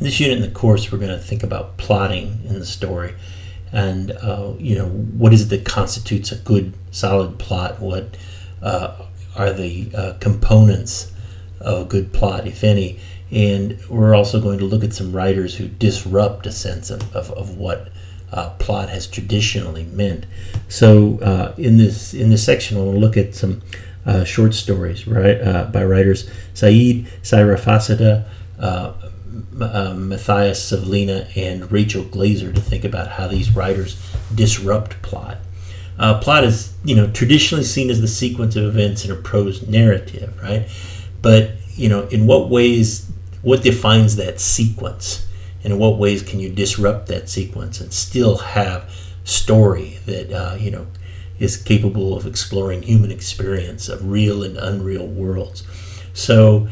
In this unit in the course, we're going to think about plotting in the story, and what is it that constitutes a good, solid plot? What are the components of a good plot, if any? And we're also going to look at some writers who disrupt a sense of what plot has traditionally meant. So in this section, we'll look at some short stories, right, by writers Sayrafiezadeh, Matthias Svalina, and Rachel Glaser, to think about how these writers disrupt plot. Plot is, traditionally seen as the sequence of events in a prose narrative, right? But in what ways? What defines that sequence? And in what ways can you disrupt that sequence and still have story that is capable of exploring human experience of real and unreal worlds? So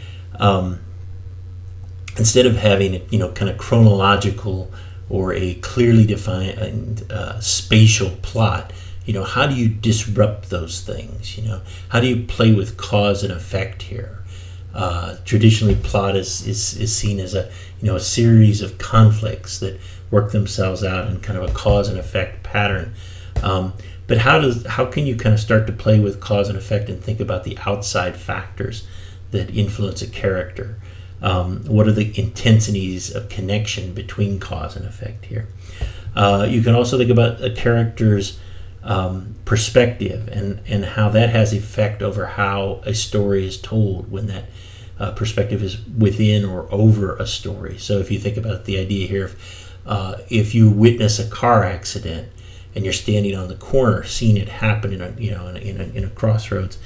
instead of having kind of chronological or a clearly defined spatial plot, how do you disrupt those things? How do you play with cause and effect here? Traditionally, plot is seen as a series of conflicts that work themselves out in kind of a cause and effect pattern. But how can you kind of start to play with cause and effect and think about the outside factors that influence a character? What are the intensities of connection between cause and effect here? You can also think about a character's perspective and how that has effect over how a story is told when that perspective is within or over a story. So if you think about the idea here, if you witness a car accident and you're standing on the corner seeing it happen in a crossroads,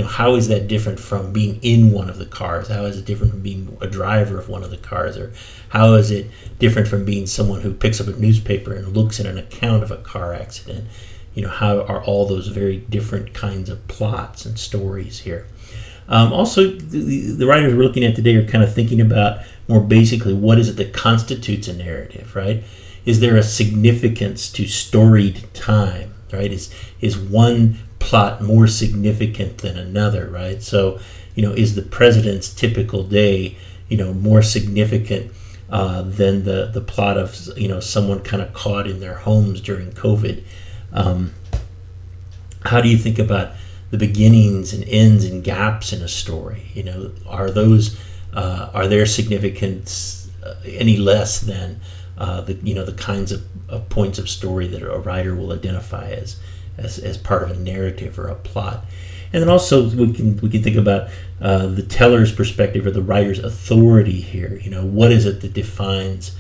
how is that different from being in one of the cars? How is it different from being a driver of one of the cars? Or how is it different from being someone who picks up a newspaper and looks at an account of a car accident? How are all those very different kinds of plots and stories here? Also, the writers we're looking at today are kind of thinking about more basically what is it that constitutes a narrative, right? Is there a significance to storied time, right? Is one plot more significant than another, right? So, is the president's typical day, more significant than the plot of, someone kind of caught in their homes during COVID? How do you think about the beginnings and ends and gaps in a story? Are their significance any less than the kinds of points of story that a writer will identify as part of a narrative or a plot? And then also we can think about the teller's perspective or the writer's authority here. What is it that defines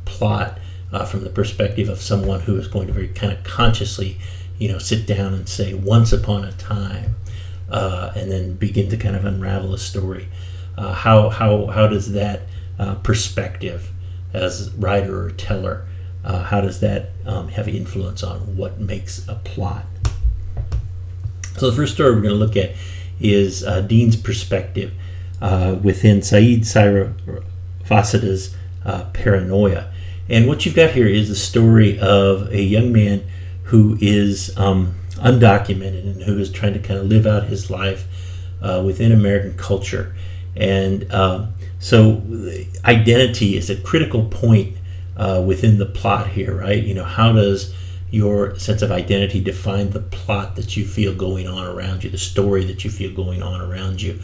plot from the perspective of someone who is going to very kind of consciously sit down and say once upon a time, and then begin to kind of unravel a story? How does that perspective as writer or teller, how does that have influence on what makes a plot? So the first story we're going to look at is Dean's perspective within Sayrafiezadeh's Paranoia. And what you've got here is the story of a young man who is undocumented and who is trying to kind of live out his life within American culture. And so identity is a critical point within the plot here, right? How does your sense of identity define the plot that you feel going on around you, the story that you feel going on around you?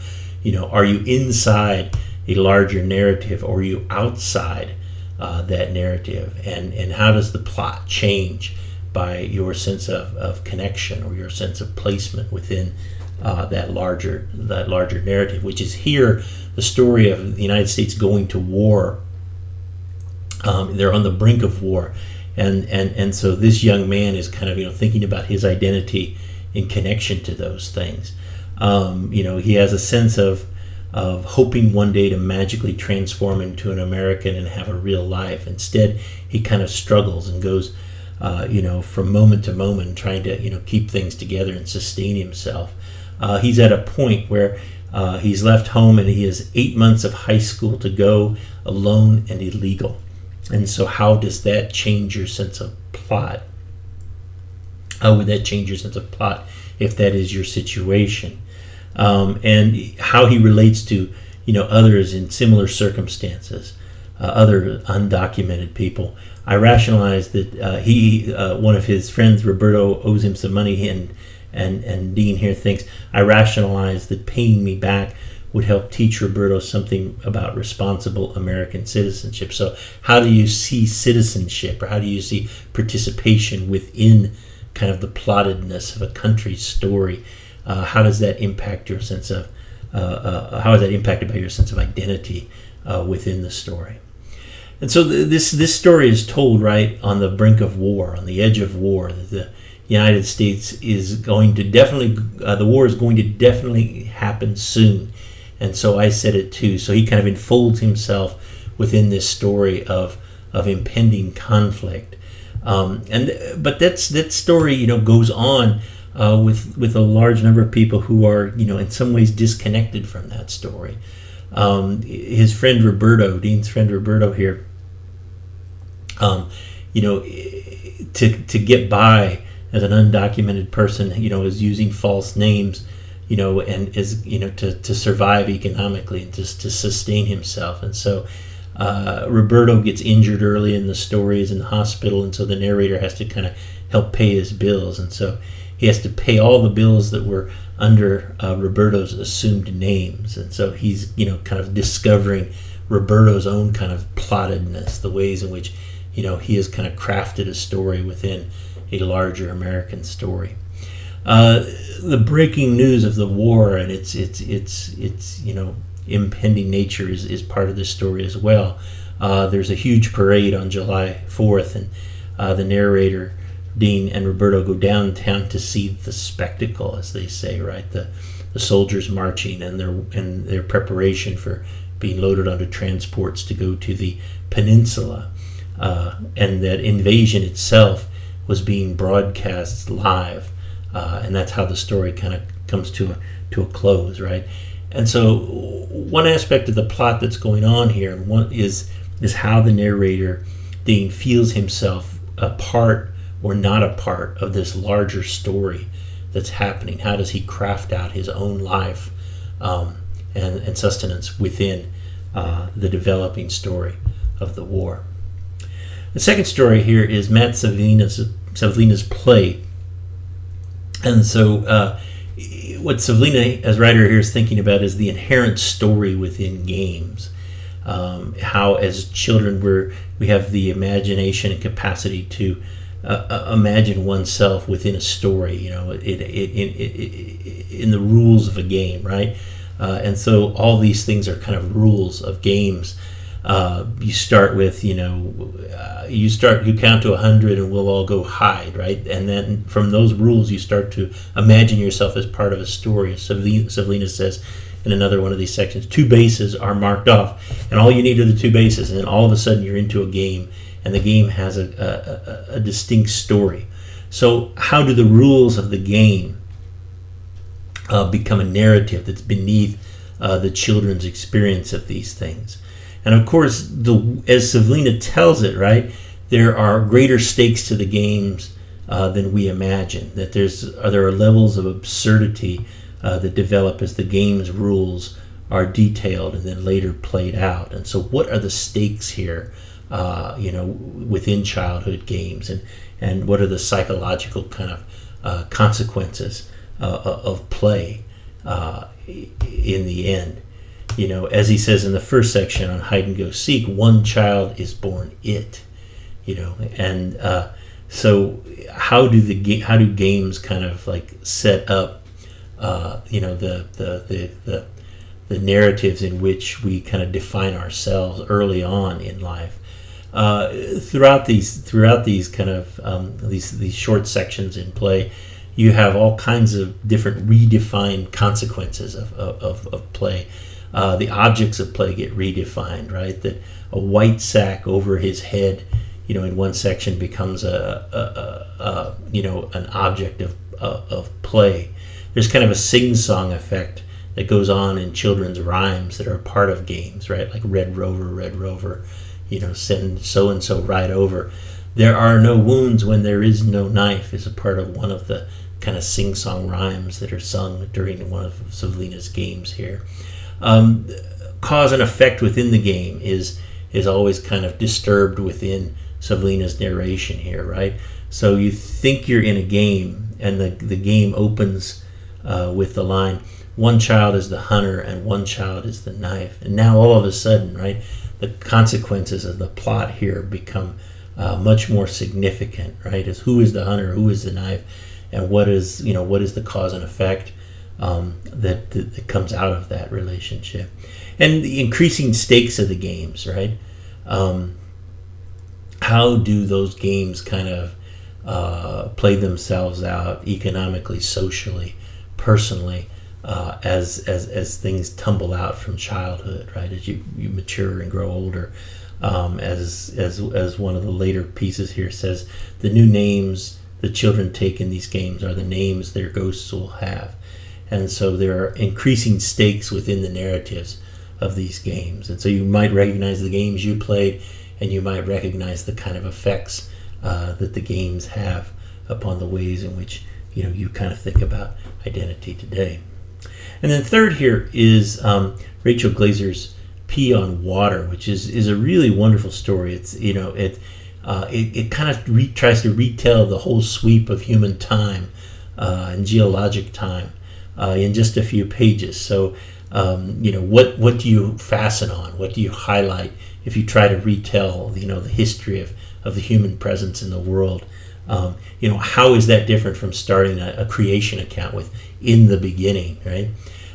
Are you inside a larger narrative or are you outside that narrative? And how does the plot change by your sense of connection or your sense of placement within that larger narrative, which is here the story of the United States going to war. They're on the brink of war, and so this young man is kind of thinking about his identity in connection to those things. He has a sense of hoping one day to magically transform into an American and have a real life. Instead, he kind of struggles and goes from moment to moment, trying to keep things together and sustain himself. He's at a point where he's left home and he has 8 months of high school to go, alone and illegal. And so how does that change your sense of plot? How would that change your sense of plot if that is your situation? And how he relates to others in similar circumstances. other undocumented people. I rationalized that one of his friends, Roberto, owes him some money, and Dean here thinks I rationalized that paying me back would help teach Roberto something about responsible American citizenship. So how do you see citizenship, or how do you see participation within kind of the plottedness of a country's story? How does that impact your sense of, how is that impacted by your sense of identity within the story? And so this story is told right on the brink of war, on the edge of war. The United States is going to definitely, the war is going to definitely happen soon. And so I said it too. So he kind of enfolds himself within this story of impending conflict. But that story, goes on with a large number of people who are, in some ways disconnected from that story. His friend Roberto, Dean's friend Roberto here, to get by as an undocumented person, is using false names, and is, to survive economically and just to sustain himself. And so Roberto gets injured early in the story, is in the hospital, and so the narrator has to kind of help pay his bills. And so he has to pay all the bills that were under Roberto's assumed names. And so he's, kind of discovering Roberto's own kind of plottedness, the ways in which, he has kind of crafted a story within a larger American story. The breaking news of the war and its impending nature is part of this story as well. There's a huge parade on July 4th, and the narrator, Dean, and Roberto go downtown to see the spectacle, as they say, right? The soldiers marching and their preparation for being loaded onto transports to go to the peninsula, and that invasion itself was being broadcast live. And that's how the story kind of comes to a close, right? And so one aspect of the plot that's going on here, and one is how the narrator, Dean, feels himself a part or not a part of this larger story that's happening. How does he craft out his own life and sustenance within the developing story of the war? The second story here is Matt Svalina's play. And so what Svalina, as writer here, is thinking about is the inherent story within games. How as children we have the imagination and capacity to imagine oneself within a story, in the rules of a game, right? And so all these things are kind of rules of games. You start with, you count to 100 and we'll all go hide, right? And then from those rules, you start to imagine yourself as part of a story. Svalina says in another one of these sections, 2 bases are marked off, and all you need are the 2 bases, and then all of a sudden you're into a game, and the game has a distinct story. So how do the rules of the game become a narrative that's beneath the children's experience of these things? And of course, as Svalina tells it, right, there are greater stakes to the games than we imagine. That there are levels of absurdity that develop as the game's rules are detailed and then later played out. And so, what are the stakes here, within childhood games, and what are the psychological kind of consequences of play in the end? As he says in the first section on hide and go seek, one child is born it, and so how do games kind of like set up, the narratives in which we kind of define ourselves early on in life. Throughout these kind of these short sections in play, you have all kinds of different redefined consequences of play. The objects of play get redefined, right? That a white sack over his head, in one section becomes an object of play. There's kind of a sing-song effect that goes on in children's rhymes that are part of games, right? Like Red Rover, send so-and-so right over. There are no wounds when there is no knife is a part of one of the kind of sing-song rhymes that are sung during one of Svalina's games here. Cause and effect within the game is is always kind of disturbed within Svalina's narration here, right? So you think you're in a game, and the game opens with the line, one child is the hunter and one child is the knife. And now all of a sudden, right, the consequences of the plot here become much more significant, right? Is who is the hunter, who is the knife, and what is the cause and effect that comes out of that relationship, and the increasing stakes of the games, right? How do those games kind of play themselves out economically, socially, personally, as things tumble out from childhood, right? As you mature and grow older, as one of the later pieces here says, the new names the children take in these games are the names their ghosts will have. And so there are increasing stakes within the narratives of these games. And so you might recognize the games you played, and you might recognize the kind of effects that the games have upon the ways in which you kind of think about identity today. And then third here is Rachel Glaser's Pee on Water, which is a really wonderful story. It's it kind of tries to retell the whole sweep of human time and geologic time in just a few pages. So what do you fasten on? What do you highlight if you try to retell the history of the human presence in the world? How is that different from starting a creation account with in the beginning, right?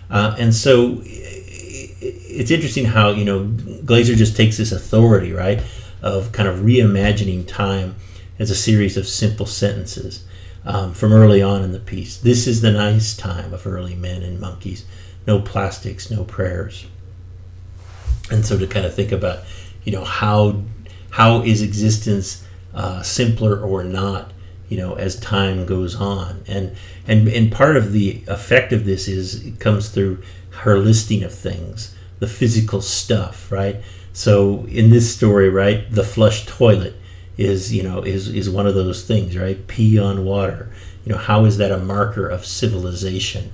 And so it's interesting how Glaser just takes this authority, right, of kind of reimagining time as a series of simple sentences from early on in the piece. This is the nice time of early men and monkeys. No plastics, no prayers. And so to kind of think about, how is existence simpler or not, as time goes on. And part of the effect of this it comes through her listing of things, the physical stuff, right? So in this story, right, the flush toilet is one of those things, right? Pee on water. How is that a marker of civilization?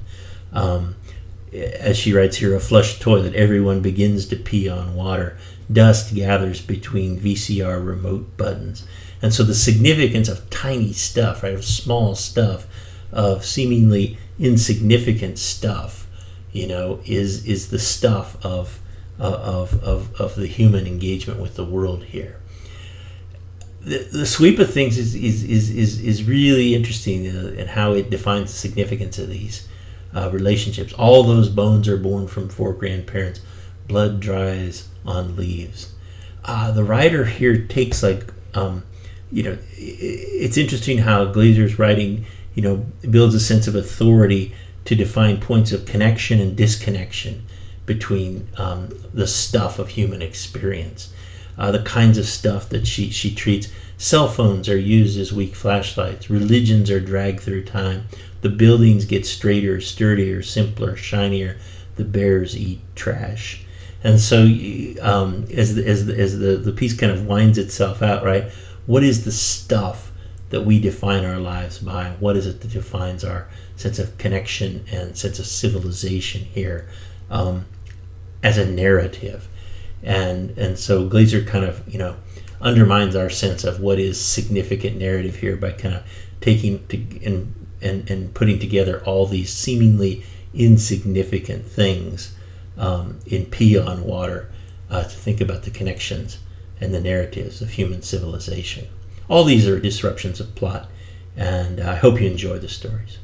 As she writes here, a flush toilet, everyone begins to pee on water. Dust gathers between VCR remote buttons. And so the significance of tiny stuff, right, of small stuff, of seemingly insignificant stuff, is the stuff of the human engagement with the world here. The sweep of things is really interesting in how it defines the significance of these relationships. All those bones are born from 4 grandparents. Blood dries on leaves. The writer here takes it's interesting how Glaser's writing, builds a sense of authority to define points of connection and disconnection between the stuff of human experience. The kinds of stuff that she treats. Cell phones are used as weak flashlights. Religions are dragged through time. The buildings get straighter, sturdier, simpler, shinier. The bears eat trash. And so as the piece kind of winds itself out, right, what is the stuff that we define our lives by? What is it that defines our sense of connection and sense of civilization here as a narrative? And so Glaser kind of undermines our sense of what is significant narrative here by kind of taking and putting together all these seemingly insignificant things in Pee on Water to think about the connections and the narratives of human civilization. All these are disruptions of plot, and I hope you enjoy the stories.